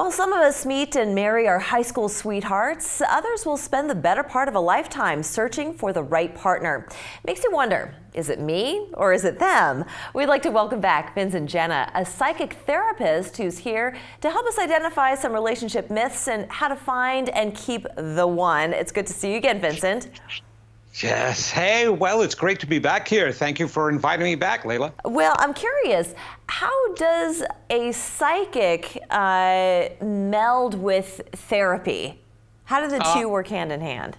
While some of us meet and marry our high school sweethearts, others will spend the better part of a lifetime searching for the right partner. Makes you wonder, is it me or is it them? We'd like to welcome back Vincent Genna, a psychic therapist who's here to help us identify some relationship myths and how to find and keep the one. It's good to see you again, Vincent. Yes. Hey, well, it's great to be back here. Thank you for inviting me back, Layla. Well, I'm curious, how does a psychic meld with therapy? How do the two work hand in hand?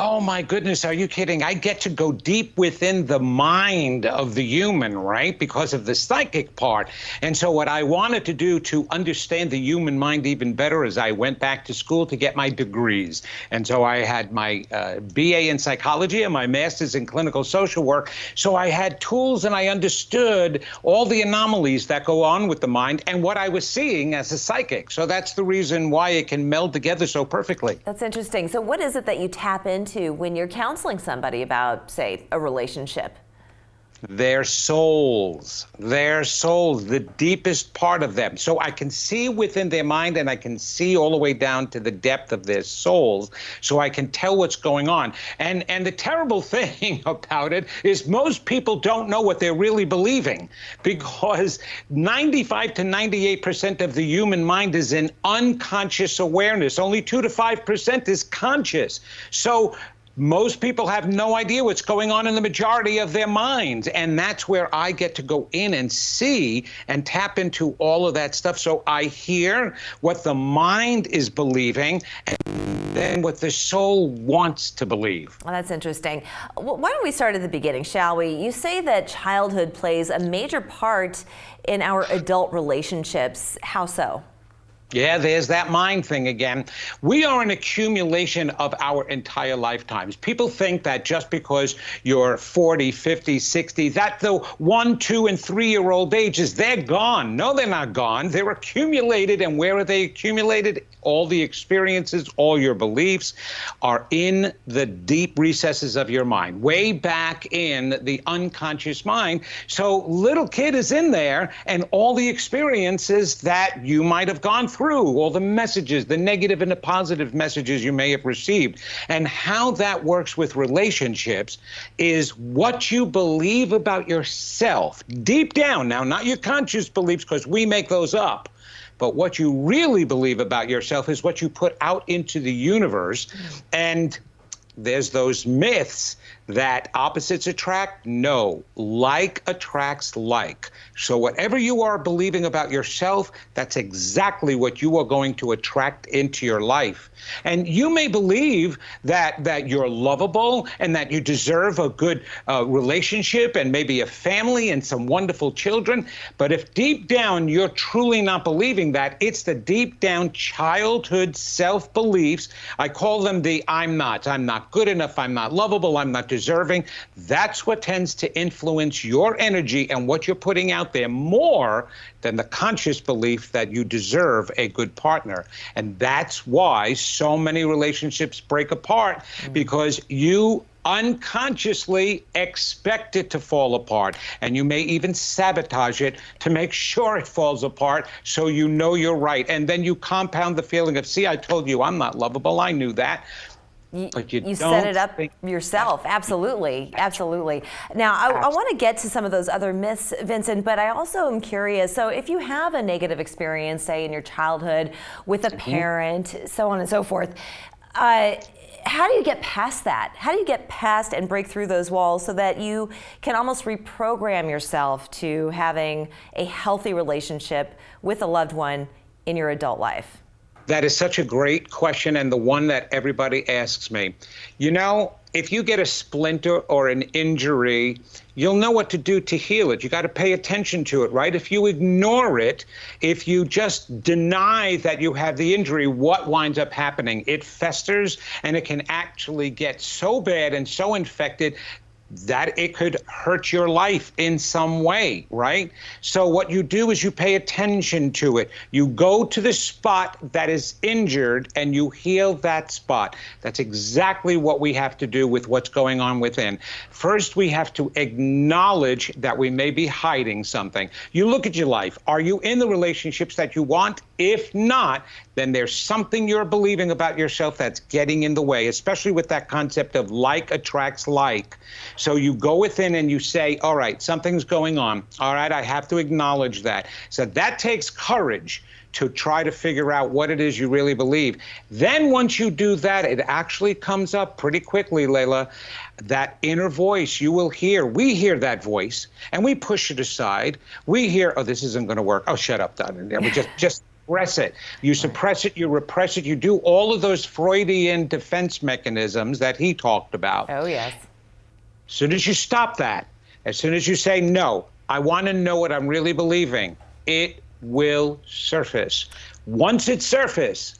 Oh, my goodness, are you kidding? I get to go deep within the mind of the human, right? Because of the psychic part. And so what I wanted to do to understand the human mind even better is I went back to school to get my degrees. And so I had my BA in psychology and my master's in clinical social work. So I had tools and I understood all the anomalies that go on with the mind and what I was seeing as a psychic. So that's the reason why it can meld together so perfectly. That's interesting. So what is it that you tap into when you're counseling somebody about, say, a relationship? Their souls, the deepest part of them. So I can see within their mind and I can see all the way down to the depth of their souls. So I can tell what's going on. And the terrible thing about it is most people don't know what they're really believing, because 95 to 98% of the human mind is in unconscious awareness. Only 2 to 5% is conscious. So most people have no idea what's going on in the majority of their minds. And that's where I get to go in and see and tap into all of that stuff. So I hear what the mind is believing and then what the soul wants to believe. Well, that's interesting. Well, why don't we start at the beginning, shall we? You say that childhood plays a major part in our adult relationships. How so? Yeah, there's that mind thing again. We are an accumulation of our entire lifetimes. People think that just because you're 40, 50, 60, that the 1, 2, and 3-year-old ages, they're gone. No, they're not gone. They're accumulated. And where are they accumulated? All the experiences, all your beliefs are in the deep recesses of your mind, way back in the unconscious mind. So little kid is in there, and all the experiences that you might have gone through, all the messages, the negative and the positive messages you may have received. And how that works with relationships is what you believe about yourself deep down. Now, not your conscious beliefs, because we make those up. But what you really believe about yourself is what you put out into the universe. And there's those myths that opposites attract. No, like attracts like. So whatever you are believing about yourself, that's exactly what you are going to attract into your life. And you may believe that you're lovable and that you deserve a good relationship and maybe a family and some wonderful children. But if deep down you're truly not believing that, it's the deep down childhood self-beliefs. I call them the I'm not good enough, I'm not lovable, I'm not deserving. That's what tends to influence your energy and what you're putting out there more than the conscious belief that you deserve a good partner. And that's why so many relationships break apart, because you unconsciously expect it to fall apart. And you may even sabotage it to make sure it falls apart so you know you're right. And then you compound the feeling of, see, I told you I'm not lovable. I knew that. But you set it up yourself. Absolutely. Absolutely. Now, I want to get to some of those other myths, Vincent, but I also am curious. So if you have a negative experience, say in your childhood with a parent, so on and so forth, how do you get past that? How do you get past and break through those walls so that you can almost reprogram yourself to having a healthy relationship with a loved one in your adult life? That is such a great question, and the one that everybody asks me. You know, if you get a splinter or an injury, you'll know what to do to heal it. You got to pay attention to it, right? If you ignore it, if you just deny that you have the injury, what winds up happening? It festers, and it can actually get so bad and so infected that it could hurt your life in some way, right? So what you do is you pay attention to it. You go to the spot that is injured and you heal that spot. That's exactly what we have to do with what's going on within. First, we have to acknowledge that we may be hiding something. You look at your life. Are you in the relationships that you want? If not, then there's something you're believing about yourself that's getting in the way, especially with that concept of like attracts like. So you go within and you say, all right, something's going on. All right, I have to acknowledge that. So that takes courage to try to figure out what it is you really believe. Then once you do that, it actually comes up pretty quickly, Layla, that inner voice you will hear. We hear that voice and we push it aside. We hear, oh, this isn't going to work. Oh, shut up, Don. We just suppress it. You suppress it, you repress it, you do all of those Freudian defense mechanisms that he talked about. Oh, yes. As soon as you stop that, as soon as you say, no, I want to know what I'm really believing, it will surface. Once it surfaces,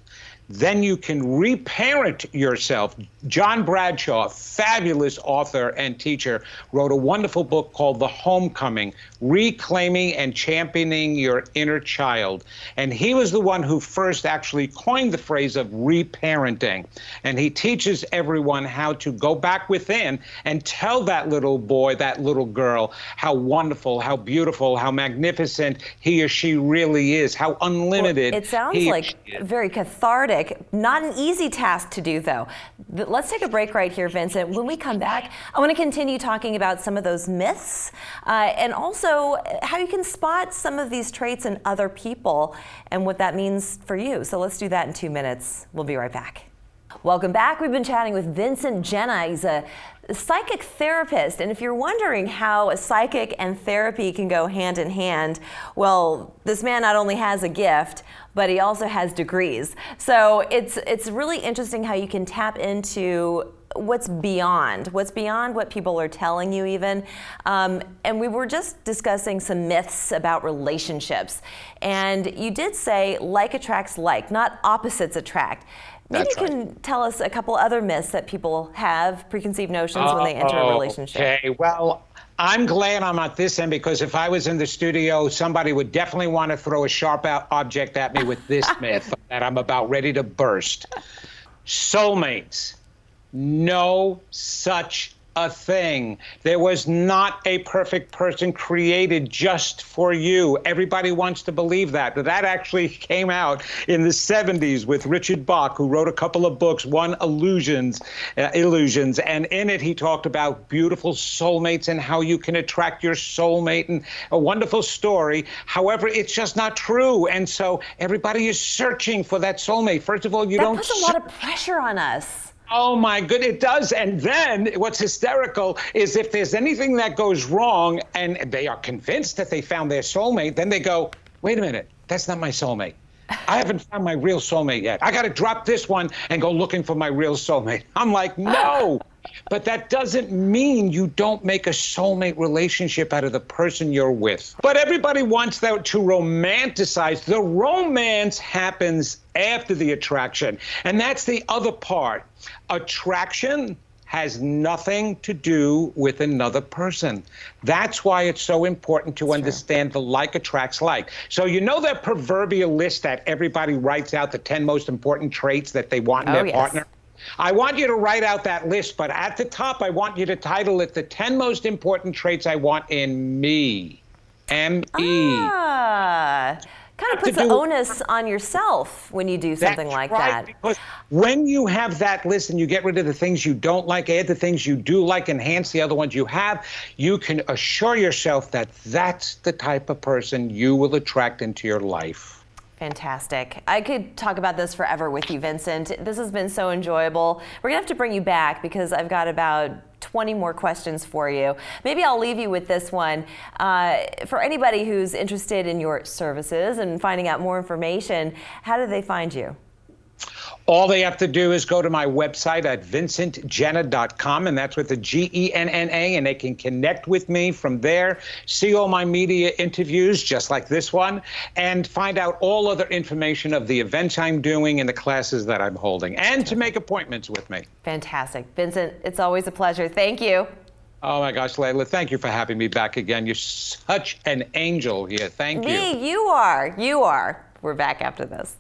then you can reparent yourself. John Bradshaw, fabulous author and teacher, wrote a wonderful book called The Homecoming, Reclaiming and Championing Your Inner Child. And he was the one who first actually coined the phrase of reparenting. And he teaches everyone how to go back within and tell that little boy, that little girl, how wonderful, how beautiful, how magnificent he or she really is, how unlimited. Well, it sounds like very cathartic. Not an easy task to do, though. Let's take a break right here, Vincent. When we come back, I want to continue talking about some of those myths and also how you can spot some of these traits in other people and what that means for you. So let's do that in 2 minutes. We'll be right back. Welcome back. We've been chatting with Vincent Genna. He's a psychic therapist, and if you're wondering how a psychic and therapy can go hand in hand, well, this man not only has a gift, but he also has degrees. So it's really interesting how you can tap into what's beyond what people are telling you even. And we were just discussing some myths about relationships. And you did say like attracts like, not opposites attract. Maybe you can tell us a couple other myths that people have, preconceived notions when they enter a relationship. Okay, well, I'm glad I'm at this end because if I was in the studio, somebody would definitely want to throw a sharp object at me with this myth that I'm about ready to burst. Soulmates. No such a thing. There was not a perfect person created just for you. Everybody wants to believe that. But that actually came out in the 70s with Richard Bach, who wrote a couple of books, one Illusions, and in it he talked about beautiful soulmates and how you can attract your soulmate, and a wonderful story. However, it's just not true. And so everybody is searching for that soulmate. First of all, that puts a lot of pressure on us. Oh my goodness, it does. And then what's hysterical is if there's anything that goes wrong and they are convinced that they found their soulmate, then they go, wait a minute, that's not my soulmate. I haven't found my real soulmate yet. I got to drop this one and go looking for my real soulmate. I'm like, no. But that doesn't mean you don't make a soulmate relationship out of the person you're with. But everybody wants that to romanticize. The romance happens after the attraction. And that's the other part. Attraction has nothing to do with another person. That's why it's so important to understand the like attracts like. So you know that proverbial list that everybody writes out, the 10 most important traits that they want in their partner? I want you to write out that list, but at the top, I want you to title it the 10 most important traits I want in me. M-E. Kind of puts the onus on yourself when you do something like that. Because when you have that list and you get rid of the things you don't like, add the things you do like, enhance the other ones you have, you can assure yourself that that's the type of person you will attract into your life. Fantastic. I could talk about this forever with you, Vincent. This has been so enjoyable. We're going to have to bring you back because I've got about 20 more questions for you. Maybe I'll leave you with this one. For anybody who's interested in your services and finding out more information, how do they find you? All they have to do is go to my website at vincentgenna.com, and that's with the G-E-N-N-A, and they can connect with me from there, see all my media interviews, just like this one, and find out all other information of the events I'm doing and the classes that I'm holding, and to make appointments with me. Fantastic. Vincent, it's always a pleasure. Thank you. Oh my gosh, Layla, thank you for having me back again. You're such an angel here. Thank you. You are. We're back after this.